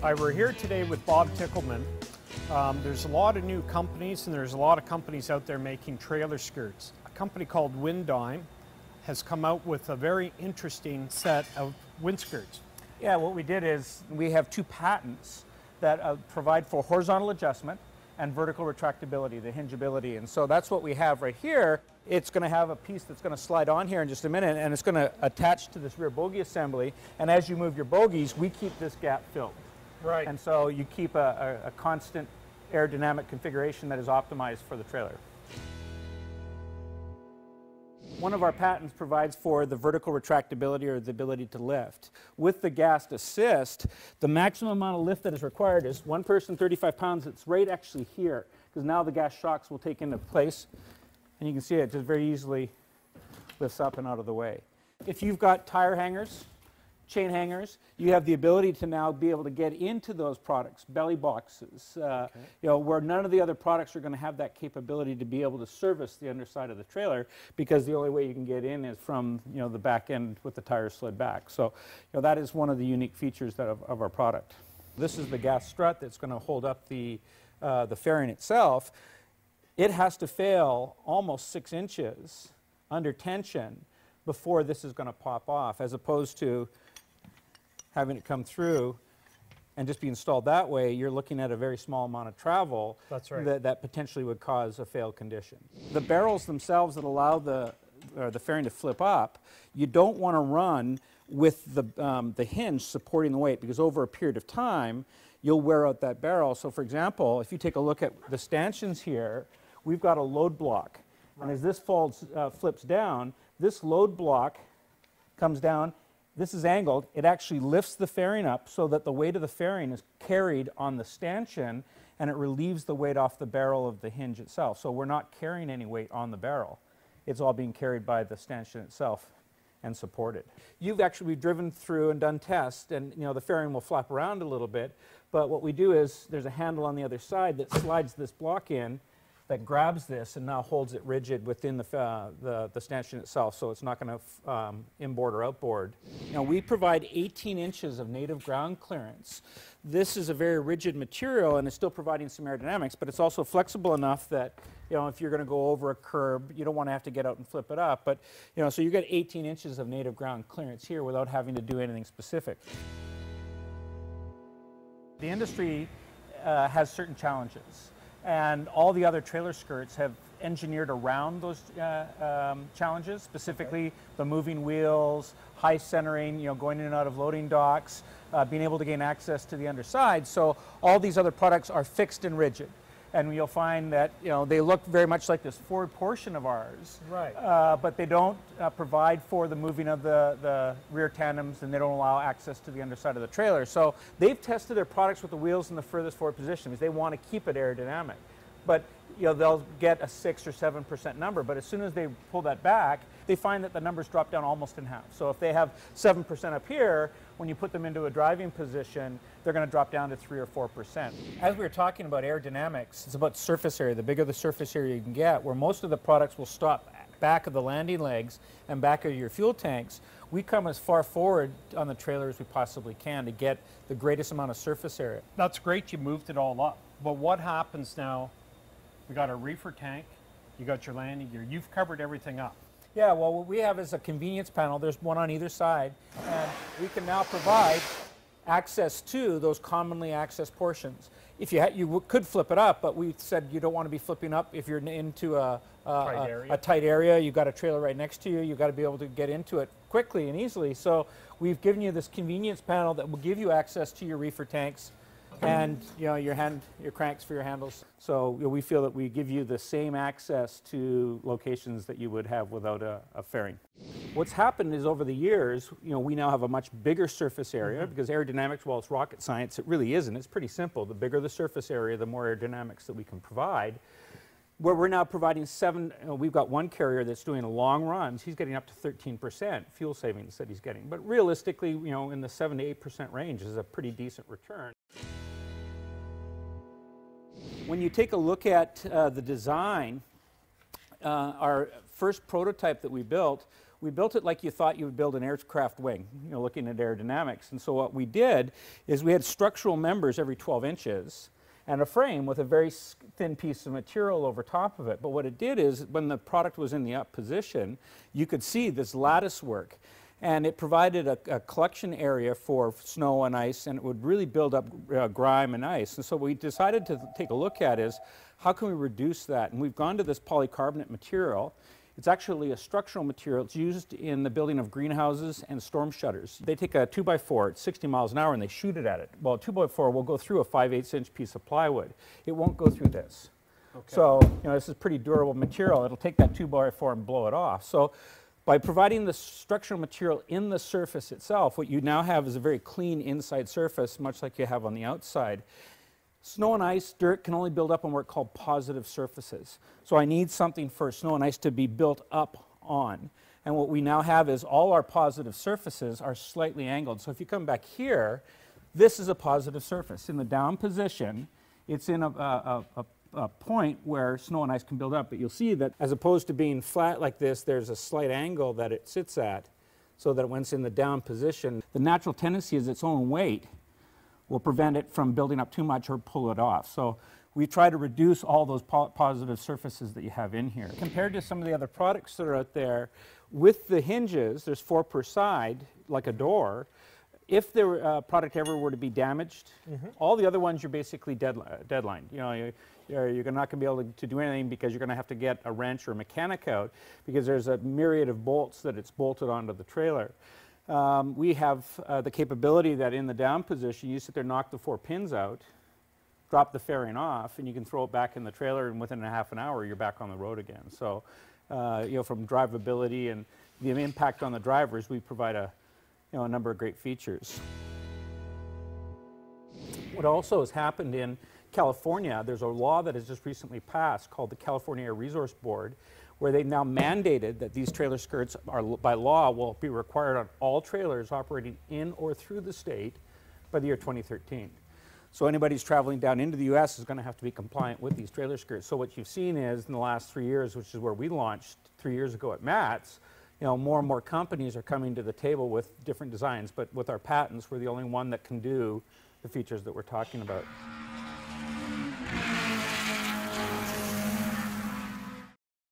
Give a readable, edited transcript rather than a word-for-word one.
Hi, we're here today with Bob Tichelman. There's a lot of new companies, and there's a lot of companies out there making trailer skirts. A company called Windyne has come out with a very interesting set of wind skirts. Yeah, what we did is we have two patents that provide for horizontal adjustment and vertical retractability, the hingeability. And so that's what we have right here. It's going to have a piece that's going to slide on here in just a minute, and it's going to attach to this rear bogie assembly. And as you move your bogies, we keep this gap filled. Right. And so you keep a constant aerodynamic configuration that is optimized for the trailer. One of our patents provides for the vertical retractability, or the ability to lift. With the gas assist, the maximum amount of lift that is required is one person, 35 pounds. It's right actually here, because now the gas shocks will take into place. And you can see it just very easily lifts up and out of the way. If you've got tire hangers, chain hangers, you have the ability to now be able to get into those products, belly boxes, where none of the other products are going to have that capability to be able to service the underside of the trailer, because the only way you can get in is from the back end with the tires slid back. So that is one of the unique features of our product. This is the gas strut that's going to hold up the fairing itself. It has to fail almost 6 inches under tension before this is going to pop off, as opposed to having it come through and just be installed that way. You're looking at a very small amount of travel. That's right. that potentially would cause a failed condition. The barrels themselves that allow the fairing to flip up, you don't want to run with the hinge supporting the weight, because over a period of time you'll wear out that barrel. So for example, if you take a look at the stanchions here, we've got a load block. Right. And as this flips down, this load block comes down. This is angled. It actually lifts the fairing up so that the weight of the fairing is carried on the stanchion, and it relieves the weight off the barrel of the hinge itself. So we're not carrying any weight on the barrel. It's all being carried by the stanchion itself and supported. You've actually driven through and done tests, and the fairing will flap around a little bit, but what we do is there's a handle on the other side that slides this block in, that grabs this and now holds it rigid within the stanchion itself, so it's not going to inboard or outboard. Now, we provide 18 inches of native ground clearance. This is a very rigid material, and it's still providing some aerodynamics, but it's also flexible enough that if you're going to go over a curb, you don't want to have to get out and flip it up. But so you get 18 inches of native ground clearance here without having to do anything specific. The industry has certain challenges, and all the other trailer skirts have engineered around those challenges, specifically the moving wheels, high centering, going in and out of loading docks, being able to gain access to the underside. So all these other products are fixed and rigid. And you'll find that they look very much like this forward portion of ours, right? But they don't provide for the moving of the rear tandems, and they don't allow access to the underside of the trailer. So they've tested their products with the wheels in the furthest forward position, because they want to keep it aerodynamic. But they'll get a 6 or 7% number, but as soon as they pull that back, they find that the numbers drop down almost in half. So if they have 7% up here, when you put them into a driving position, they're going to drop down to 3 or 4%. As we were talking about aerodynamics, it's about surface area. The bigger the surface area you can get, where most of the products will stop back of the landing legs and back of your fuel tanks, we come as far forward on the trailer as we possibly can to get the greatest amount of surface area. That's great, you moved it all up. But what happens now? We got a reefer tank, you got your landing gear, you've covered everything up. Yeah, well, what we have is a convenience panel. There's one on either side, and we can now provide access to those commonly accessed portions. If you could flip it up, but we said you don't want to be flipping up if you're into a tight area. You've got a trailer right next to you. You've got to be able to get into it quickly and easily. So we've given you this convenience panel that will give you access to your reefer tanks and your cranks for your handles. So we feel that we give you the same access to locations that you would have without a fairing. What's happened is, over the years, we now have a much bigger surface area, because aerodynamics, while it's rocket science, it really isn't. It's pretty simple. The bigger the surface area, the more aerodynamics that we can provide. Where we're now providing we've got one carrier that's doing long runs. He's getting up to 13% fuel savings that he's getting. But realistically, in the 7 to 8% range is a pretty decent return. When you take a look at the design, our first prototype that we built we built it like you thought you would build an aircraft wing, you know, looking at aerodynamics. And so what we did is we had structural members every 12 inches and a frame with a very thin piece of material over top of it. But what it did is when the product was in the up position, you could see this lattice work. And it provided a collection area for snow and ice, and it would really build up grime and ice. And so what we decided to take a look at is how can we reduce that? And we've gone to this polycarbonate material. It's actually a structural material. It's used in the building of greenhouses and storm shutters. They take a 2x4 at 60 miles an hour and they shoot it at it. Well, a 2x4 will go through a 5/8 inch piece of plywood. It won't go through this. Okay. So, you know, this is pretty durable material. It'll take that 2x4 and blow it off. So by providing the structural material in the surface itself, what you now have is a very clean inside surface, much like you have on the outside. Snow and ice, dirt can only build up on what are called positive surfaces. So I need something for snow and ice to be built up on. And what we now have is all our positive surfaces are slightly angled. So if you come back here, this is a positive surface. In the down position, it's in a point where snow and ice can build up. But you'll see that as opposed to being flat like this, there's a slight angle that it sits at so that when it's in the down position, the natural tendency is its own weight will prevent it from building up too much or pull it off. So we try to reduce all those positive surfaces that you have in here. Compared to some of the other products that are out there, with the hinges, there's 4 per side, like a door. If the product ever were to be damaged, all the other ones you're basically deadlined. You know, you're not going to be able to do anything because you're going to have to get a wrench or a mechanic out because there's a myriad of bolts that it's bolted onto the trailer. We have the capability that in the down position, you sit there, knock the 4 pins out, drop the fairing off, and you can throw it back in the trailer, and within a half an hour, you're back on the road again. So, you know, from drivability and the impact on the drivers, we provide a number of great features. What also has happened in California, there's a law that has just recently passed called the California Air Resource Board, where they've now mandated that these trailer skirts are, by law, will be required on all trailers operating in or through the state by the year 2013. So anybody who's traveling down into the U.S. is going to have to be compliant with these trailer skirts. So what you've seen is in the last 3 years, which is where we launched 3 years ago at MATS, you know, more and more companies are coming to the table with different designs, but with our patents, we're the only one that can do the features that we're talking about.